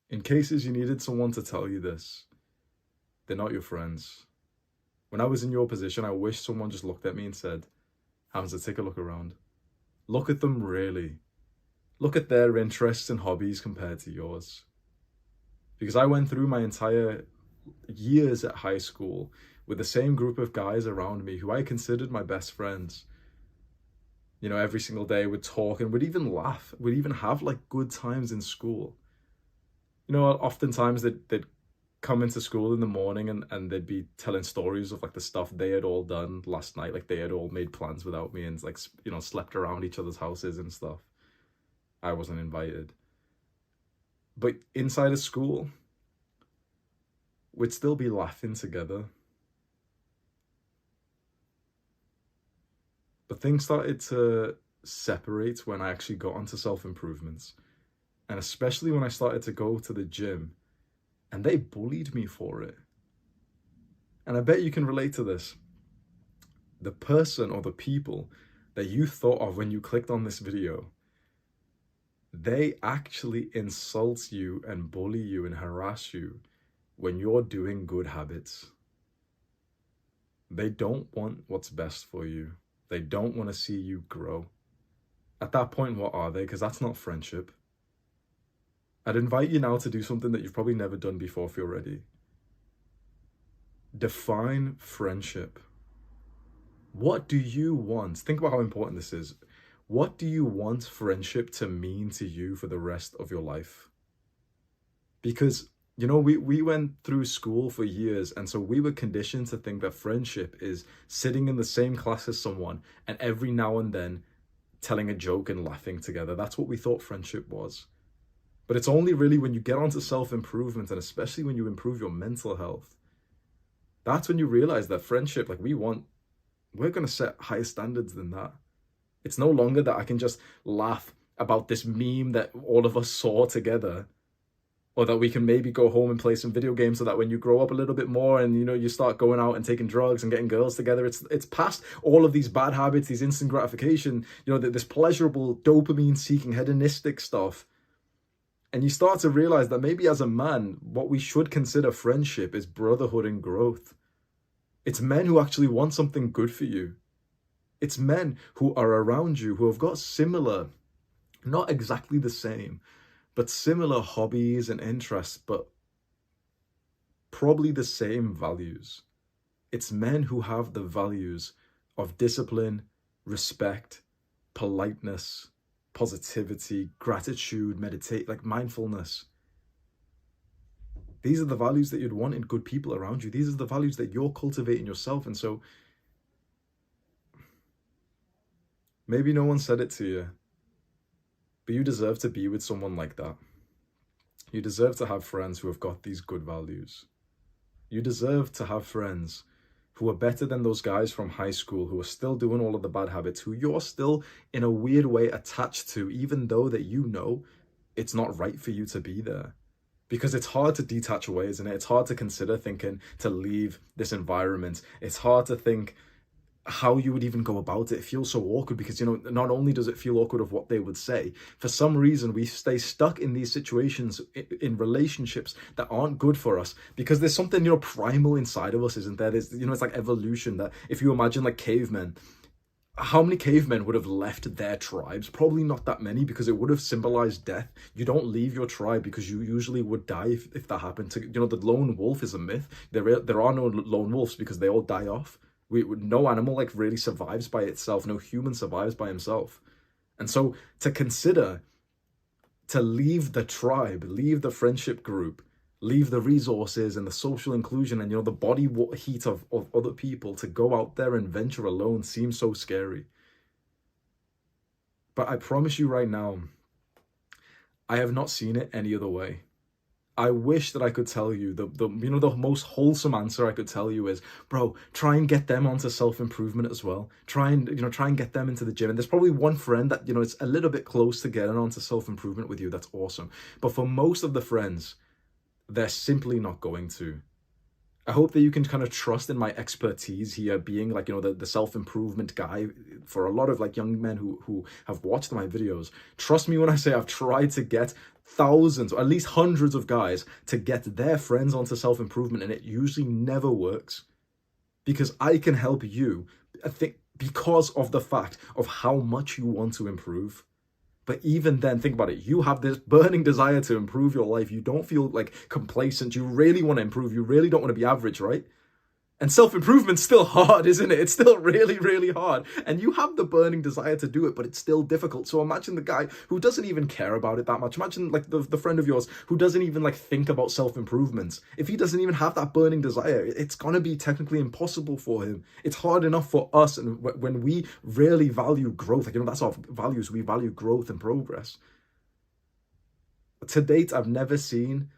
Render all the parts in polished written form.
In cases you needed someone to tell you this, they're not your friends. When I was in your position, I wish someone just looked at me and said, Hamza, take a look around. Look at them really. Look at their interests and hobbies compared to yours. Because I went through my entire years at high school with the same group of guys around me who I considered my best friends. You know, every single day we'd talk and we'd even laugh. We'd even have like good times in school. You know, oftentimes they'd come into school in the morning and they'd be telling stories of like the stuff they had all done last night. Like they had all made plans without me and like, you know, slept around each other's houses and stuff. I wasn't invited. But inside of school, we'd still be laughing together. But things started to separate when I actually got onto self-improvements. And especially when I started to go to the gym, and they bullied me for it. And I bet you can relate to this. The person or the people that you thought of when you clicked on this video, they actually insult you and bully you and harass you when you're doing good habits. They don't want what's best for you. They don't want to see you grow. At that point, what are they? Because that's not friendship. I'd invite you now to do something that you've probably never done before if you're ready. Define friendship. What do you want? Think about how important this is. What do you want friendship to mean to you for the rest of your life? Because, you know, we went through school for years, and so we were conditioned to think that friendship is sitting in the same class as someone and every now and then telling a joke and laughing together. That's what we thought friendship was. But it's only really when you get onto self-improvement, and especially when you improve your mental health, that's when you realize that friendship, like we're going to set higher standards than that. It's no longer that I can just laugh about this meme that all of us saw together, or that we can maybe go home and play some video games so that when you grow up a little bit more and, you know, you start going out and taking drugs and getting girls together, it's past all of these bad habits, these instant gratification, you know, this pleasurable dopamine-seeking hedonistic stuff. And you start to realize that maybe as a man, what we should consider friendship is brotherhood and growth. It's men who actually want something good for you. It's men who are around you, who have got similar, not exactly the same, but similar hobbies and interests, but probably the same values. It's men who have the values of discipline, respect, politeness, positivity, gratitude, meditate, like mindfulness. These are the values that you'd want in good people around you. These are the values that you're cultivating yourself. And so maybe no one said it to you, but you deserve to be with someone like that. You deserve to have friends who have got these good values. You deserve to have friends who are better than those guys from high school who are still doing all of the bad habits, who you're still in a weird way attached to, even though that you know it's not right for you to be there. Because it's hard to detach away, isn't it? It's hard to consider thinking to leave this environment. It's hard to think how you would even go about it. It feels so awkward because, you know, not only does it feel awkward of what they would say, for some reason we stay stuck in these situations in relationships that aren't good for us because there's something, you know, primal inside of us, isn't there? There's, you know, it's like evolution, that if you imagine like cavemen, how many cavemen would have left their tribes? Probably not that many, because it would have symbolized death. You don't leave your tribe because you usually would die if that happened. To, you know, the lone wolf is a myth. There are no lone wolves because they all die off. No animal like really survives by itself. No human survives by himself. And so to consider to leave the tribe, leave the friendship group, leave the resources and the social inclusion and, you know, the body heat of other people to go out there and venture alone seems so scary. But I promise you right now, I have not seen it any other way. I wish that I could tell you the most wholesome answer I could tell you is, bro, try and get them onto self-improvement as well. Try and get them into the gym. And there's probably one friend that, you know, it's a little bit close to getting onto self-improvement with you. That's awesome. But for most of the friends, they're simply not going to. I hope that you can kind of trust in my expertise here, being like, you know, the self-improvement guy for a lot of like young men who have watched my videos. Trust me when I say I've tried to get thousands or at least hundreds of guys to get their friends onto self-improvement, and it usually never works. Because I can help you, I think, because of the fact of how much you want to improve. But even then, think about it. You have this burning desire to improve your life. You don't feel like complacent. You really want to improve. You really don't want to be average, right? And self-improvement's still hard, isn't it? It's still really, really hard. And you have the burning desire to do it, but it's still difficult. So imagine the guy who doesn't even care about it that much. Imagine like the friend of yours who doesn't even like think about self-improvement. If he doesn't even have that burning desire, it's going to be technically impossible for him. It's hard enough for us. And when we really value growth, like, that's our values. We value growth and progress. To date, I've never seen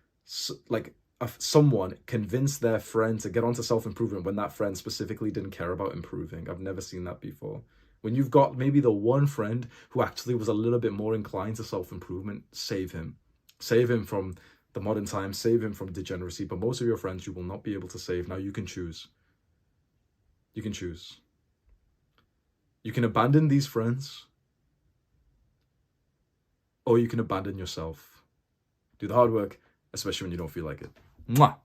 someone convince their friend to get onto self-improvement when that friend specifically didn't care about improving. I've never seen that before. When you've got maybe the one friend who actually was a little bit more inclined to self-improvement, save him. Save him from the modern times, save him from degeneracy. But most of your friends you will not be able to save. Now you can choose. You can choose. You can abandon these friends, or you can abandon yourself. Do the hard work, especially when you don't feel like it. Mwah!